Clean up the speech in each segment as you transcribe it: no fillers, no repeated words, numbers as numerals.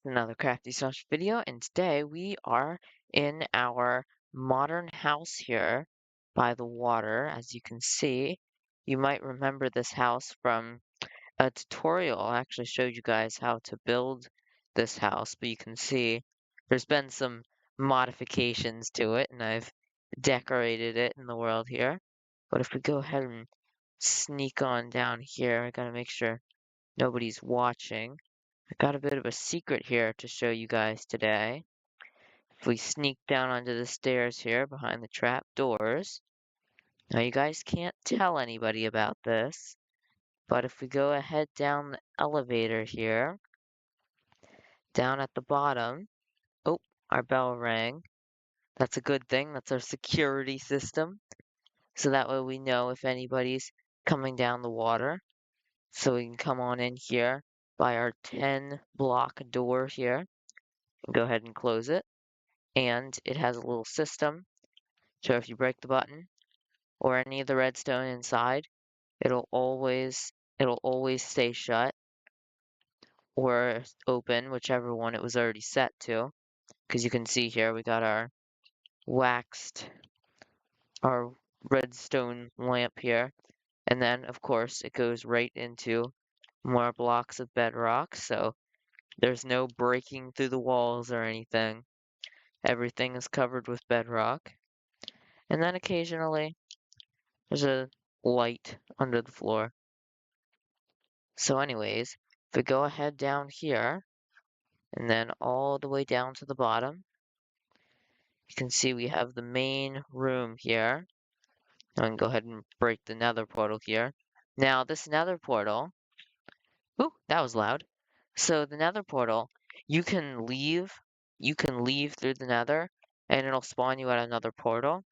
Another Crafty Sausage video, and today we are in our modern house here by the water. As you can see, you might remember this house from a tutorial. I actually showed you guys how to build this house, but you can see there's been some modifications to it, and I've decorated it in the world here. But if we go ahead and sneak on down here, I gotta make sure nobody's watching. I got a bit of a secret here to show you guys today. If we sneak down onto the stairs here behind the trap doors, now you guys can't tell anybody about this, but if we go ahead down the elevator here, down at the bottom, oh, our bell rang. That's a good thing. That's our security system. So that way we know if anybody's coming down the water. So we can come on in here by our 10 block door here and go ahead and close it. And it has a little system. So if you break the button or any of the redstone inside, it'll always stay shut or open, whichever one it was already set to. Because you can see here we got waxed our redstone lamp here. And then of course it goes right into more blocks of bedrock, so there's no breaking through the walls or anything. Everything is covered with bedrock. And then occasionally there's a light under the floor. So anyways, if we go ahead down here, and then all the way down to the bottom, you can see we have the main room here. I'm gonna go ahead and break the nether portal here. Now this nether portal, ooh, that was loud. So the nether portal, you can leave through the nether, and it'll spawn you at another portal.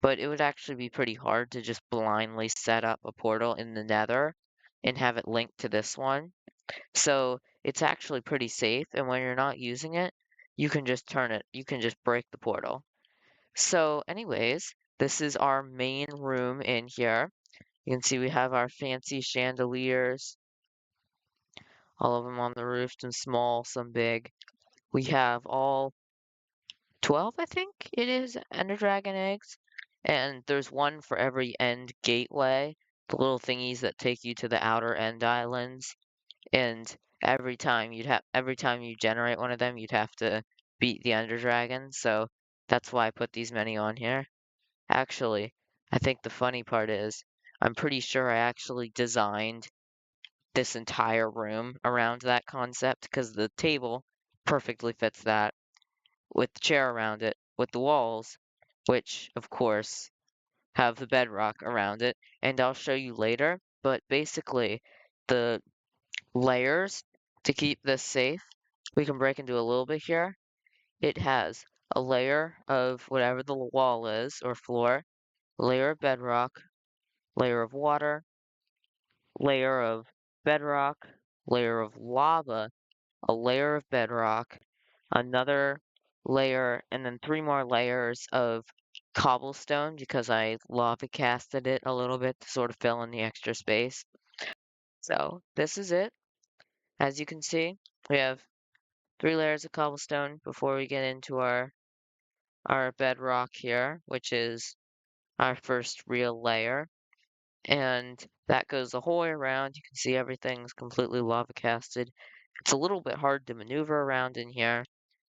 But it would actually be pretty hard to just blindly set up a portal in the nether and have it linked to this one. So it's actually pretty safe, and when you're not using it, you can just break the portal. So anyways, this is our main room in here. You can see we have our fancy chandeliers, all of them on the roof, some small, some big. We have all 12, I think it is, Ender Dragon eggs. And there's one for every end gateway, the little thingies that take you to the outer end islands. And every time you generate one of them, you'd have to beat the Ender Dragon. So that's why I put these many on here. Actually, I think the funny part is I'm pretty sure I actually designed this entire room around that concept because the table perfectly fits that with the chair around it, with the walls, which of course have the bedrock around it. And I'll show you later, but basically the layers to keep this safe, we can break into a little bit here. It has a layer of whatever the wall is or floor, layer of bedrock, layer of water, layer of bedrock, layer of lava, a layer of bedrock, another layer, and then 3 more layers of cobblestone because I lava casted it a little bit to sort of fill in the extra space. So this is it. As you can see, we have 3 layers of cobblestone before we get into our bedrock here, which is our first real layer. And that goes the whole way around. You can see everything's completely lava casted. It's a little bit hard to maneuver around in here,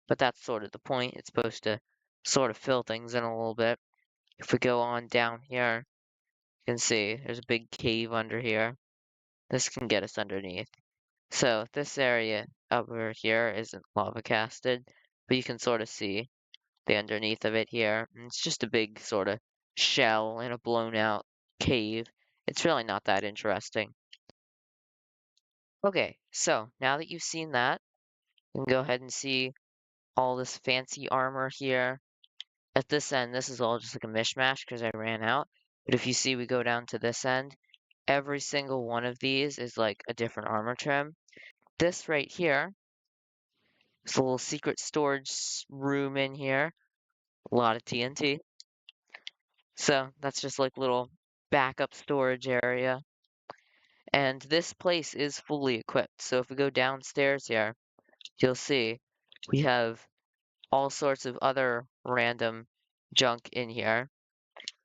but that's sort of the point. It's supposed to sort of fill things in a little bit. If we go on down here, you can see there's a big cave under here. This can get us underneath. So this area over here isn't lava casted, but you can sort of see the underneath of it here. And it's just a big sort of shell in a blown out cave. It's really not that interesting. Okay, so now that you've seen that, you can go ahead and see all this fancy armor here. At this end, this is all just like a mishmash because I ran out. But if you see, we go down to this end. Every single one of these is like a different armor trim. This right here is a little secret storage room in here. A lot of TNT. So that's just like little backup storage area. And this place is fully equipped. So if we go downstairs here, you'll see We have all sorts of other random junk in here.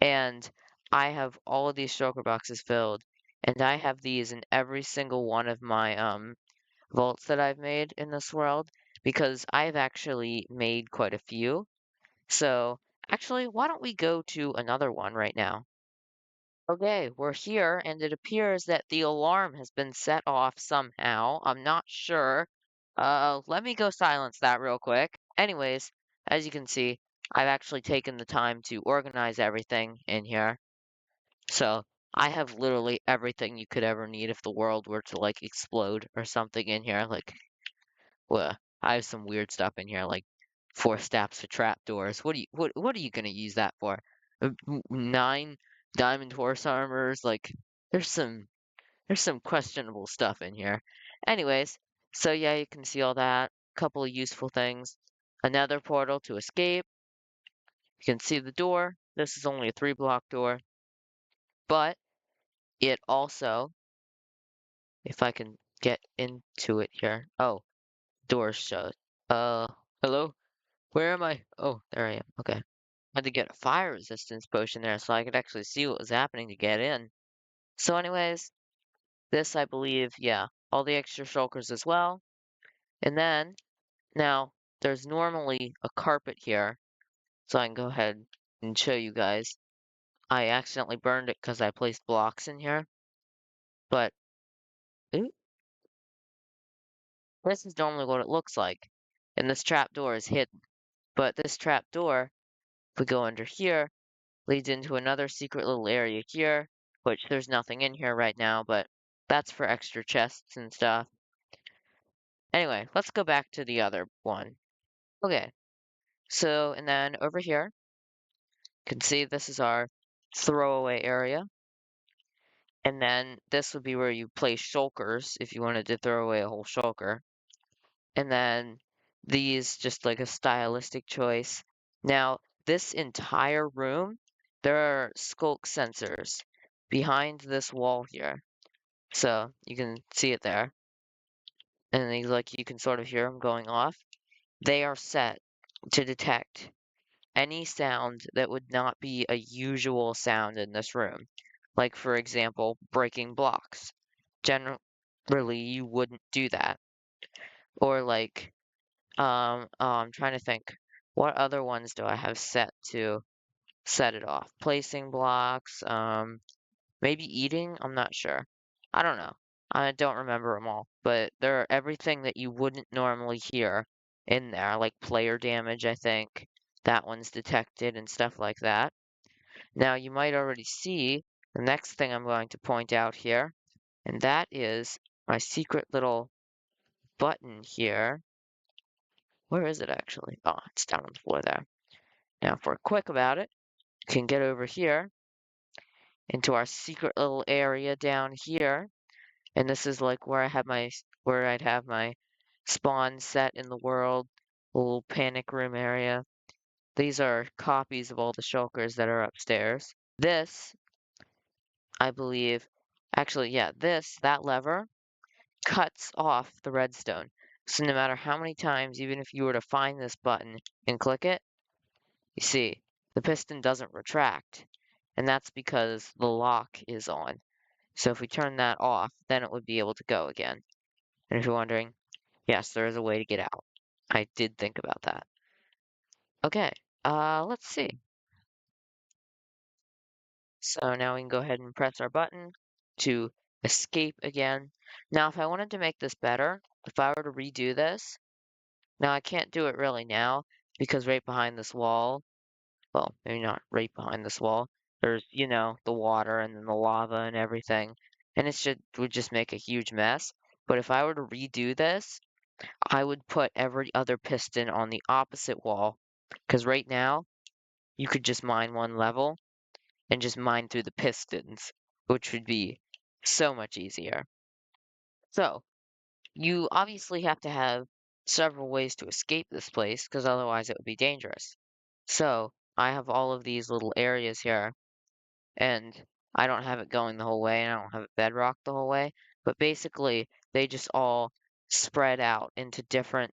And I have all of these shulker boxes filled. And I have these in every single one of my vaults that I've made in this world because I've actually made quite a few. So actually, why don't we go to another one right now? Okay, we're here, and it appears that the alarm has been set off somehow. I'm not sure. Let me go silence that real quick. Anyways, as you can see, I've actually taken the time to organize everything in here. So I have literally everything you could ever need if the world were to like explode or something in here. Like, well, I have some weird stuff in here, like 4 steps for trapdoors. What are you gonna use that for? 9 diamond horse armors. Like, there's some there's some questionable stuff in here. Anyways, so yeah, you can see all that. Couple of useful things. Another portal to escape. You can see the door. This is only a 3 block door, but it also, if I can get into it here. Oh, door's shut. Uh, hello? Where am I? Oh, there I am. Okay. Had to get a fire resistance potion there so I could actually see what was happening to get in. So anyways, this I believe, yeah, all the extra shulkers as well. And then, now, there's normally a carpet here, so I can go ahead and show you guys. I accidentally burned it because I placed blocks in here, but ooh, this is normally what it looks like. And this trap door is hidden. But this trap door, if we go under here, leads into another secret little area here, which there's nothing in here right now, but that's for extra chests and stuff. Anyway, let's go back to the other one. Okay, so, and then over here, you can see this is our throwaway area. And then this would be where you place shulkers if you wanted to throw away a whole shulker. And then these, just like a stylistic choice. Now, this entire room, there are skulk sensors behind this wall here. So you can see it there. And like you can sort of hear them going off. They are set to detect any sound that would not be a usual sound in this room. Like, for example, breaking blocks. Generally, you wouldn't do that. Or like, oh, I'm trying to think. What other ones do I have set to set it off? Placing blocks, maybe eating? I'm not sure. I don't know. I don't remember them all. But they're everything that you wouldn't normally hear in there, like player damage, I think. That one's detected and stuff like that. Now, you might already see the next thing I'm going to point out here, and that is my secret little button here. Where is it actually? Oh, it's down on the floor there. Now, if we're quick about it, we can get over here into our secret little area down here. And this is like where where I'd have my spawn set in the world, little panic room area. These are copies of all the shulkers that are upstairs. This, I believe, actually, yeah, that lever cuts off the redstone. So no matter how many times, even if you were to find this button and click it, you see, the piston doesn't retract. And that's because the lock is on. So if we turn that off, then it would be able to go again. And if you're wondering, yes, there is a way to get out. I did think about that. Okay, let's see. So now we can go ahead and press our button to escape again. Now, if I wanted to make this better, if I were to redo this, now I can't do it really now because right behind this wall, well, maybe not right behind this wall, there's, the water and then the lava and everything. And would just make a huge mess. But if I were to redo this, I would put every other piston on the opposite wall. Because right now, you could just mine one level and just mine through the pistons, which would be so much easier. So, you obviously have to have several ways to escape this place, because otherwise it would be dangerous. So, I have all of these little areas here, and I don't have it going the whole way, and I don't have it bedrock the whole way, but basically, they just all spread out into different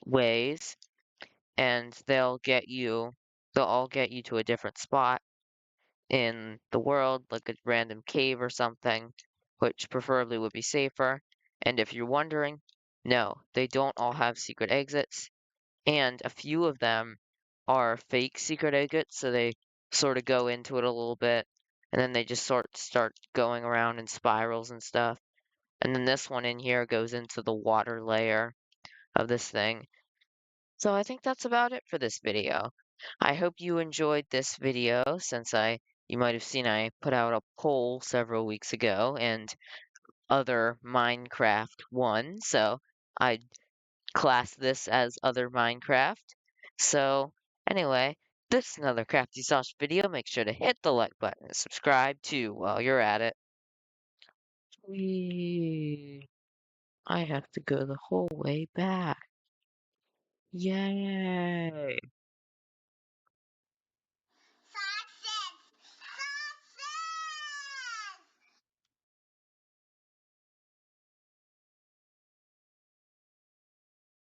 ways, and they'll all get you to a different spot in the world, like a random cave or something, which preferably would be safer. And if you're wondering, no, they don't all have secret exits, and a few of them are fake secret exits, so they sort of go into it a little bit, and then they just start going around in spirals and stuff. And then this one in here goes into the water layer of this thing. So I think that's about it for this video. I hope you enjoyed this video since you might have seen I put out a poll several weeks ago and other Minecraft won, so I class this as other Minecraft. So anyway, this is another Crafty Sausage video. Make sure to hit the like button and subscribe too while you're at it. Whee! I have to go the whole way back. Yay!